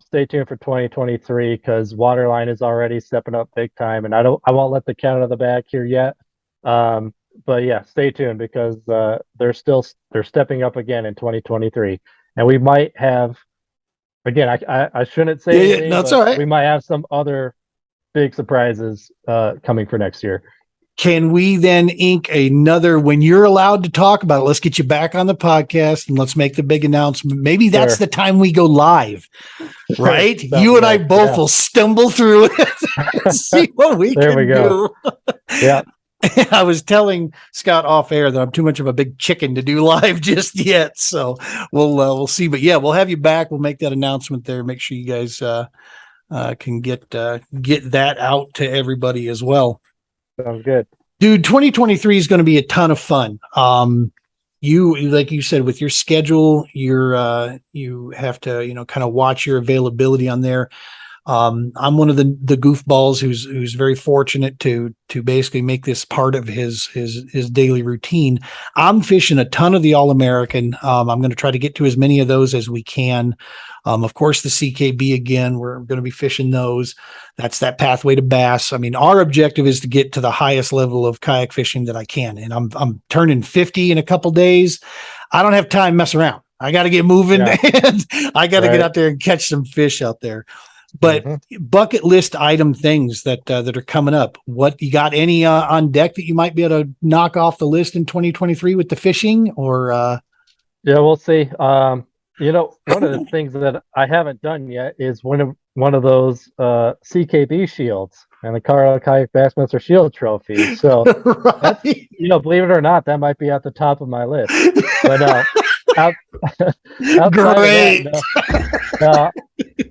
Stay tuned for 2023 because Waterline is already stepping up big time, and I won't let the cat out of the bag here yet. Um, but yeah, stay tuned because they're stepping up again in 2023, and we might have again. I shouldn't say Yeah, yeah, anything, no, it's all but right. we might have some other big surprises coming for next year. Can we then ink another, when you're allowed to talk about it, let's get you back on the podcast and let's make the big announcement. Maybe that's Sure. the time we go live, Sure. right? Sounds You and I good. both Yeah. will stumble through it and see what we There we can go. do. Yeah. I was telling Scott off air that I'm too much of a big chicken to do live just yet. So we'll see, but yeah, we'll have you back. We'll make that announcement there. Make sure you guys, can get that out to everybody as well. Sounds good. Dude, 2023 is going to be a ton of fun. You, like you said, with your schedule, you have to, kind of watch your availability on there. I'm one of the goofballs who's very fortunate to basically make this part of his daily routine. I'm fishing a ton of the All-American. I'm going to try to get to as many of those as we can. Of course, the CKB again, we're going to be fishing those. That's that pathway to bass. I mean, our objective is to get to the highest level of kayak fishing that I can, and I'm turning 50 in a couple days. I don't have time to mess around. I got to get moving, Yeah. and I got to get Right. out there and catch some fish out there. But bucket list item things that are coming up. What you got any on deck that you might be able to knock off the list in 2023 with the fishing or Yeah, we'll see. One of the things that I haven't done yet is one of those CKB shields and the Colorado Kayak Bassmaster Shield Trophy. So that's right? believe it or not, that might be at the top of my list. But out, outside of that, Great. no,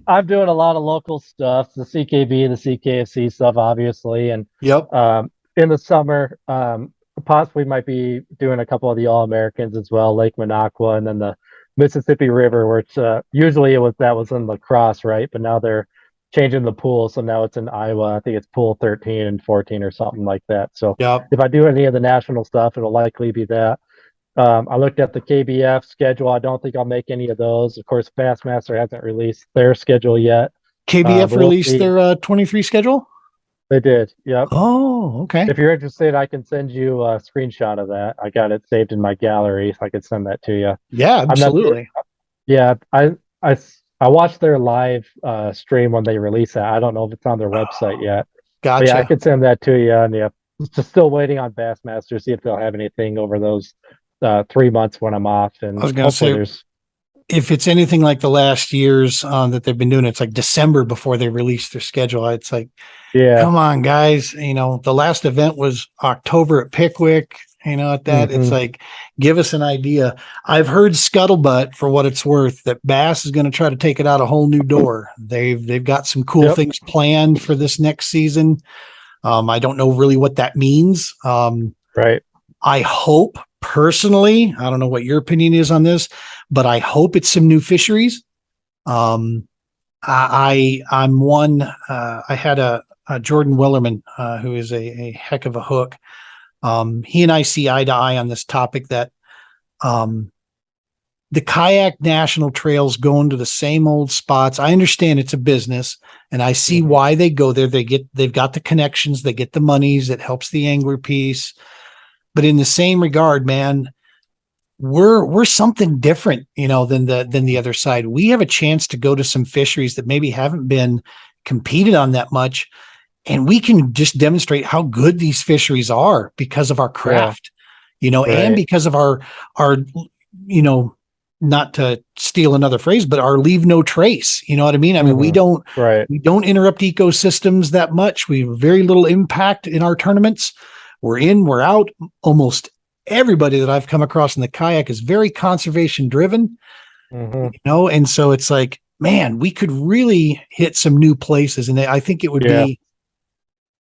I'm doing a lot of local stuff, the CKB, the CKFC stuff, obviously, and Yep. in the summer, possibly might be doing a couple of the All Americans as well, Lake Minocqua, and then the Mississippi River, which usually that was in La Crosse, right? But now they're changing the pool, so now it's in Iowa. I think it's pool 13 and 14 or something like that. So Yep. if I do any of the national stuff, it'll likely be that. I looked at the KBF schedule. I don't think I'll make any of those. Of course, Bassmaster hasn't released their schedule yet. KBF But we'll released see. their 23 schedule. They did. Yep. Oh, okay. If you're interested, I can send you a screenshot of that. I got it saved in my gallery, so I could send that to you. Yeah, I'm not sure. absolutely. Yeah, I watched their live stream when they release that. I don't know if it's on their website yet. But yeah, I Gotcha. could send that to you. And yeah, just still waiting on Bassmaster, see if they'll have anything over those 3 months when I'm off. And I was gonna hopefully say, there's if it's anything like the last years that they've been doing, it's like December before they release their schedule. It's like, Yeah. come on, guys. The last event was October at Pickwick. At that, it's Hmm. like, give us an idea. I've heard scuttlebutt, for what it's worth, that Bass is going to try to take it out a whole new door. They've got some cool Yep. things planned for this next season. I don't know really what that means. Right. I hope personally, I don't know what your opinion is on this, but I hope it's some new fisheries. Um, I'm one. I had a Jordan Wellerman, who is a heck of a hook. He and I see eye to eye on this topic that um, the kayak national trails go into the same old spots. I understand it's a business, and I see Hmm. why they go there. They've got the connections, they get the monies, it helps the angler piece. But in the same regard, man, we're something different, than the other side. We have a chance to go to some fisheries that maybe haven't been competed on that much, and we can just demonstrate how good these fisheries are because of our Yeah. craft, and Right. because of our you know not to steal another phrase, but our leave no trace. You know what I mean? I mean, we Hmm. don't Right. we don't interrupt ecosystems that much. We have very little impact in our tournaments. We're in, we're out. Almost everybody that I've come across in the kayak is very conservation driven, Hmm. and so it's like, man, we could really hit some new places, and I think Yeah.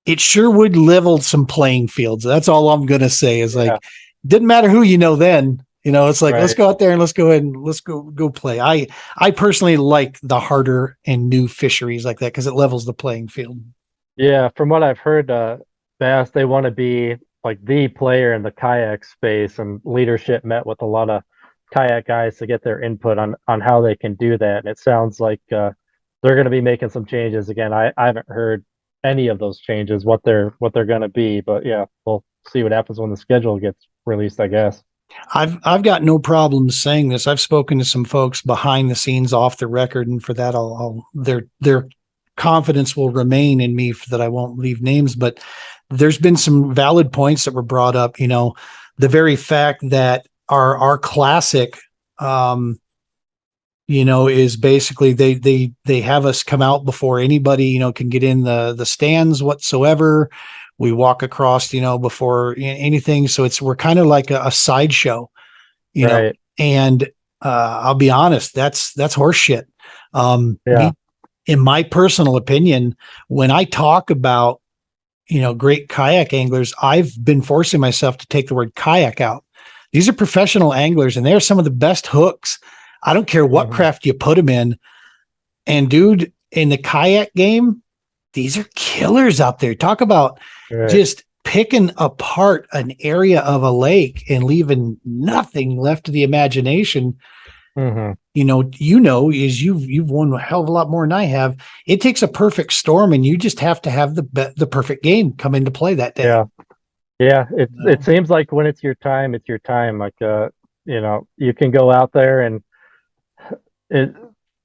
it sure would level some playing fields. That's all I'm gonna say. Is Yeah. like, didn't matter who then. It's like, let's Right. go out there and let's go ahead and let's go play. I personally like the harder and new fisheries like that because it levels the playing field. Yeah. From what I've heard, Bass, they want to be like the player in the kayak space, and leadership met with a lot of kayak guys to get their input on how they can do that. And it sounds like they're going to be making some changes again. I haven't heard any of those changes, what they're going to be, but yeah, we'll see what happens when the schedule gets released, I guess. I've got no problem saying this. I've spoken to some folks behind the scenes, off the record, and for that, I'll their confidence will remain in me, for that I won't leave names. But there's been some valid points that were brought up. The very fact that our classic, is basically they have us come out before anybody can get in the stands whatsoever. We walk across before anything, so we're kind of like a sideshow, you know Right. and I'll be honest, that's horse shit. Yeah. Me, in my personal opinion, when I talk about great kayak anglers, I've been forcing myself to take the word kayak out. These are professional anglers, and they're some of the best hooks. I don't care what Hmm. craft you put them in. And dude, in the kayak game, these are killers out there. Talk about Right. just picking apart an area of a lake and leaving nothing left to the imagination. Hmm. Is you've won a hell of a lot more than I have. It takes a perfect storm, and you just have to have the perfect game come into play that day. Yeah. Yeah, it No. seems like when it's your time, it's your time. Like you can go out there and it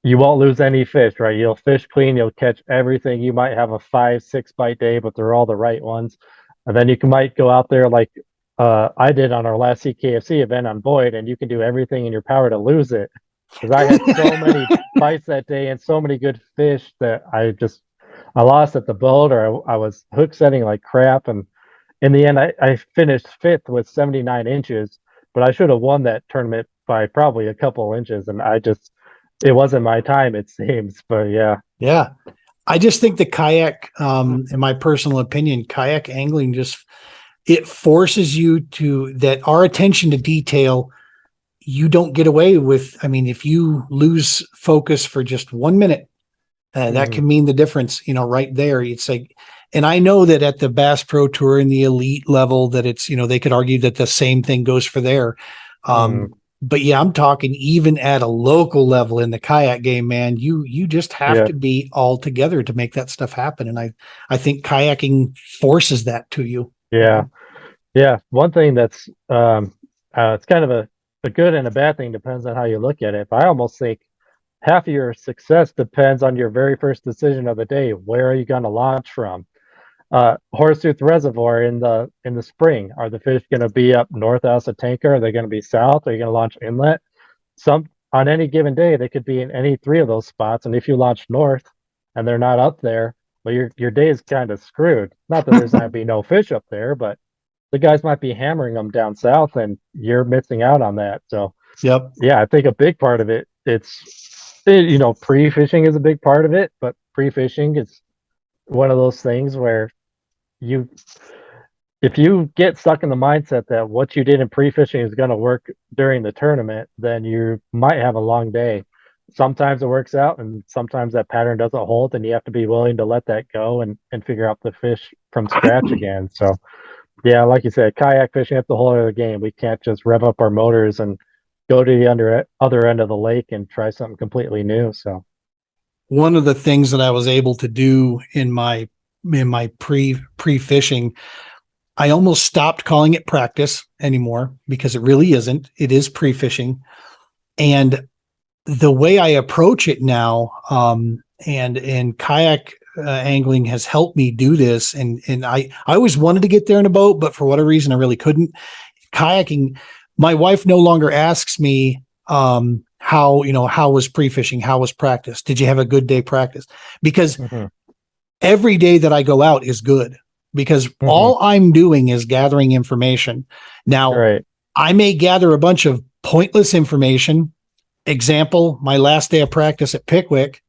you won't lose any fish, right? You'll fish clean, you'll catch everything. You might have a 5, 6 bite day, but they're all the right ones. And then might go out there like I did on our last CKFC event on Boyd, and you can do everything in your power to lose it. Because I had so many bites that day and so many good fish that I lost at the boat, or I was hook setting like crap. And in the end, I finished fifth with 79 inches, but I should have won that tournament by probably a couple inches. And it wasn't my time, it seems. But yeah. Yeah. I just think the kayak, in my personal opinion, kayak angling just, it forces you to, that our attention to detail, you don't get away with. I mean, if you lose focus for just 1 minute, that Hmm. can mean the difference, right there. It's like, and I know that at the Bass Pro Tour in the elite level, that it's, they could argue that the same thing goes for there. Hmm. But yeah, I'm talking even at a local level in the kayak game, man. You just have Yeah. to be all together to make that stuff happen, and I think kayaking forces that to you. You Yeah. know, Yeah. One thing that's it's kind of a good and a bad thing, depends on how you look at it. But I almost think half of your success depends on your very first decision of the day. Where are you going to launch from? Horseshoe Reservoir in the spring. Are the fish going to be up north out of Tanker? Are they going to be south? Are you going to launch inlet? Some on any given day, they could be in any three of those spots. And if you launch north and they're not up there, well, your day is kind of screwed. Not that there's not be no fish up there, but the guys might be hammering them down south, and you're missing out on that. So Yep. yeah, I think a big part of it, pre-fishing is a big part of it, but pre-fishing is one of those things where you if you get stuck in the mindset that what you did in pre-fishing is going to work during the tournament, then you might have a long day. Sometimes it works out, and sometimes that pattern doesn't hold, and you have to be willing to let that go and figure out the fish from scratch again. So, yeah, like you said, kayak fishing, that's the whole other game. We can't just rev up our motors and go to the other end of the lake and try something completely new. So, One of the things that I was able to do in my pre-fishing, I almost stopped calling it practice anymore because it really isn't. It is pre-fishing. And the way I approach it now, and kayak angling has helped me do this. And I always wanted to get there in a boat, but for whatever reason, I really couldn't. Kayaking, my wife no longer asks me, how was pre-fishing? How was practice? Did you have a good day practice? Because every day that I go out is good, because all I'm doing is gathering information. Now, right. I may gather a bunch of pointless information. Example, my last day of practice at Pickwick,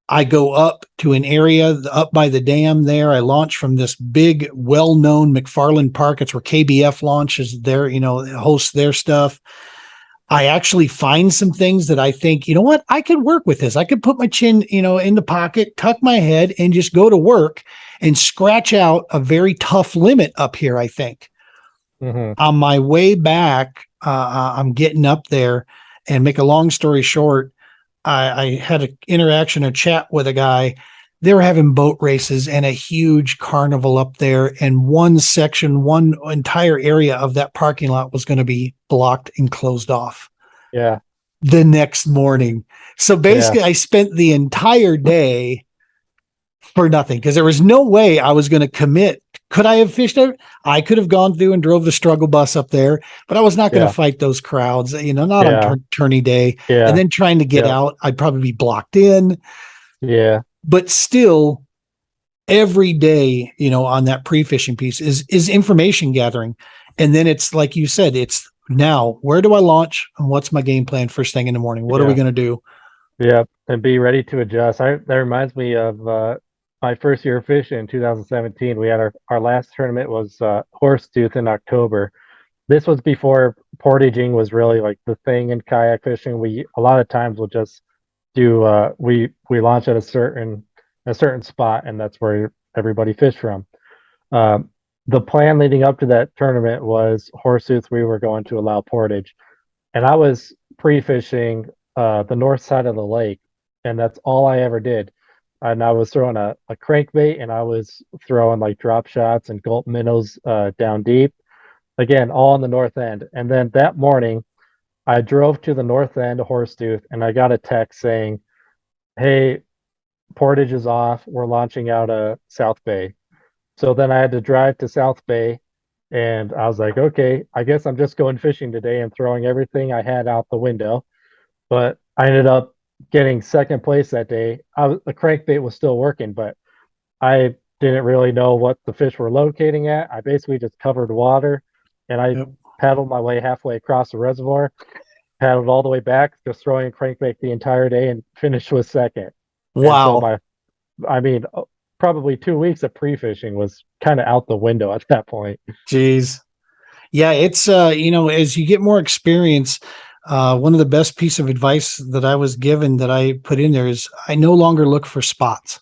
I go up to an area up by the dam there. I launch from this big, well-known McFarland Park. It's where KBF launches their, hosts their stuff. I actually find some things that I think, you know what, I could work with this. I could put my chin, in the pocket, tuck my head, and just go to work and scratch out a very tough limit up here, I think. On my way back, I'm getting up there, and make a long story short, I had an interaction, a chat with a guy. They were having boat races and a huge carnival up there. And one entire area of that parking lot was going to be blocked and closed off. Yeah. The next morning. So basically, I spent the entire day for nothing, because there was no way I was going to commit. Could I have fished it? I could have gone through and drove the struggle bus up there, but I was not going to fight those crowds, not on tourney day. And then trying to get out, I'd probably be blocked in. Yeah. But still, every day, on that pre-fishing piece is information gathering. And then it's like you said, it's now, where do I launch and what's my game plan first thing in the morning? What are we going to do? Yeah. And be ready to adjust. That reminds me of my first year of fishing in 2017. We had our last tournament was Horsetooth in October. This was before portaging was really like the thing in kayak fishing. We a lot of times will just do we launch at a certain spot, and that's where everybody fish from. The plan leading up to that tournament was Horsetooth. We were going to allow portage, and I was pre-fishing the north side of the lake, and that's all I ever did. And I was throwing a crankbait, and I was throwing like drop shots and gulp minnows down deep. Again, all on the north end. And then that morning, I drove to the north end of Horsetooth, and I got a text saying, "Hey, portage is off. We're launching out of South Bay." So then I had to drive to South Bay, and I was like, okay, I guess I'm just going fishing today and throwing everything I had out the window. But I ended up getting second place that day. The crankbait was still working, but I didn't really know what the fish were locating at. I basically just covered water, and I paddled my way halfway across the reservoir, paddled all the way back, just throwing crankbait the entire day, and finished with second. Wow. And so probably 2 weeks of pre-fishing was kind of out the window at that point. Jeez. Yeah, it's as you get more experience, one of the best piece of advice that I was given that I put in there is I no longer look for spots.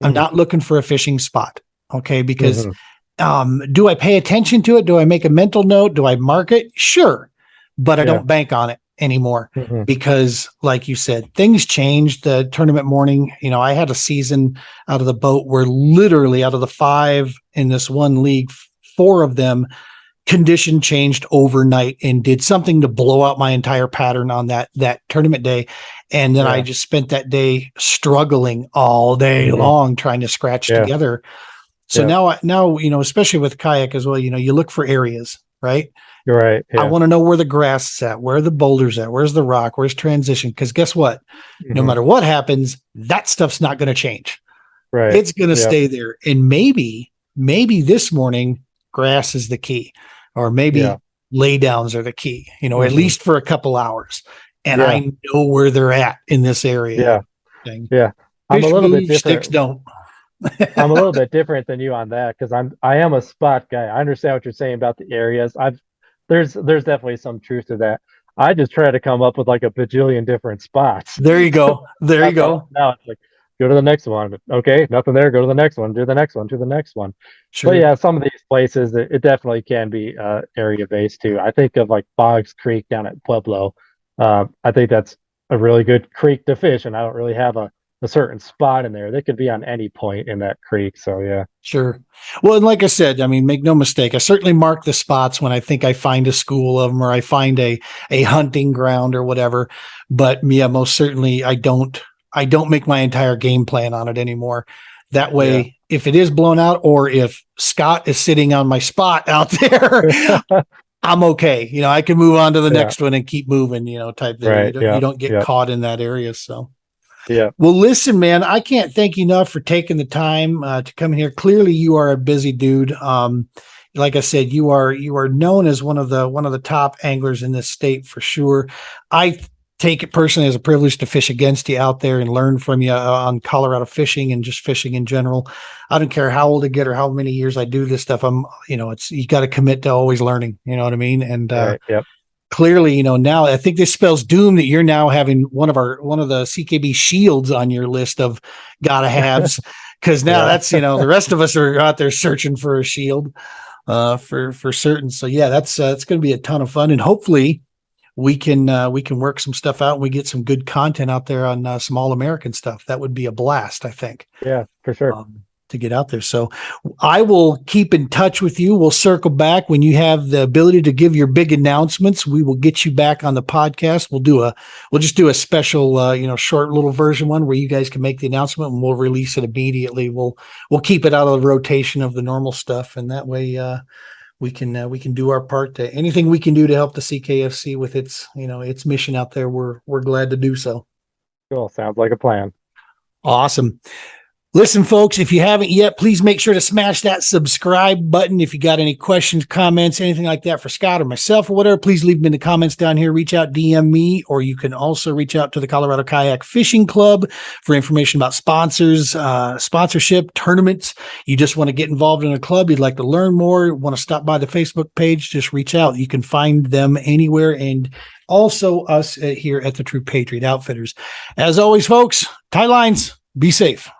I'm not looking for a fishing spot. Okay. Because do I pay attention to it? Do I make a mental note? Do I mark it? Sure. But I don't bank on it anymore because, like you said, things changed. The tournament morning, I had a season out of the boat where literally out of the 5 in this one league, 4 of them condition changed overnight and did something to blow out my entire pattern on that tournament day. And then I just spent that day struggling all day long trying to scratch together. So now, especially with kayak as well, you look for areas, right? You're right. I Yeah. want to know where the grass is at, where the boulders at, where's the rock, where's transition. Because guess what? No Mhm. matter what happens, that stuff's not going to change. Right. It's going to Yep. stay there. And maybe this morning, grass is the key, or Yeah. maybe lay downs are the key, at Mhm. least for a couple hours. And Yeah. I know where they're at in this area. Yeah. Yeah. I'm a Fish little bit move, sticks different. don't. I'm a little bit different than you on that because I am a spot guy. I understand what you're saying about the areas. There's definitely some truth to that. I just try to come up with like a bajillion different spots. There you go. There you That's all. go. Now it's like go to the next one. Okay, nothing there. Go to the next one. Do the next one. Do the next one. But Sure. yeah, some of these places it definitely can be area based too. I think of like Boggs Creek down at Pueblo. I think that's a really good creek to fish, and I don't really have a certain spot in there. They could be on any point in that creek. So yeah, Sure. Well, and like I said, I mean, make no mistake. I certainly mark the spots when I think I find a school of them or I find a hunting ground or whatever. But yeah, most certainly I don't make my entire game plan on it anymore. That yeah, way, if it is blown out or if Scott is sitting on my spot out there, I'm okay. I can move on to the yeah, next one and keep moving, type there. You right, don't you yeah, don't get yeah, caught in that area. So yeah, well, listen, man, I can't thank you enough for taking the time to come in here. Clearly, you are a busy dude. Like I said, you are known as one of the top anglers in this state for sure. I take it personally as a privilege to fish against you out there and learn from you on Colorado fishing and just fishing in general. I don't care how old I get or how many years I do this stuff. It's you got to commit to always learning. You know what I mean? And right, yep, clearly, now I think this spells doom that you're now having one of the CKB shields on your list of gotta haves. Cause now yeah. that's, the rest of us are out there searching for a shield, for certain. So yeah, it's going to be a ton of fun. And hopefully we can work some stuff out and we get some good content out there on some all American stuff. That would be a blast, I think. Yeah, for sure. To get out there. So I will keep in touch with you. We'll circle back when you have the ability to give your big announcements. We will get you back on the podcast. We'll just do a special, short little version one where you guys can make the announcement and we'll release it immediately. We'll keep it out of the rotation of the normal stuff. And that way, we can do our part to anything we can do to help the CKFC with its mission out there. We're glad to do so. Cool. Sounds like a plan. Awesome. Listen, folks, if you haven't yet, please make sure to smash that subscribe button. If you got any questions, comments, anything like that for Scott or myself or whatever, please leave them in the comments down here. Reach out, DM me, or you can also reach out to the Colorado Kayak Fishing Club for information about sponsors, sponsorship, tournaments. You just want to get involved in a club, you'd like to learn more, want to stop by the Facebook page, just reach out. You can find them anywhere, and also us here at the True Patriot Outfitters. As always, folks, tie lines, be safe.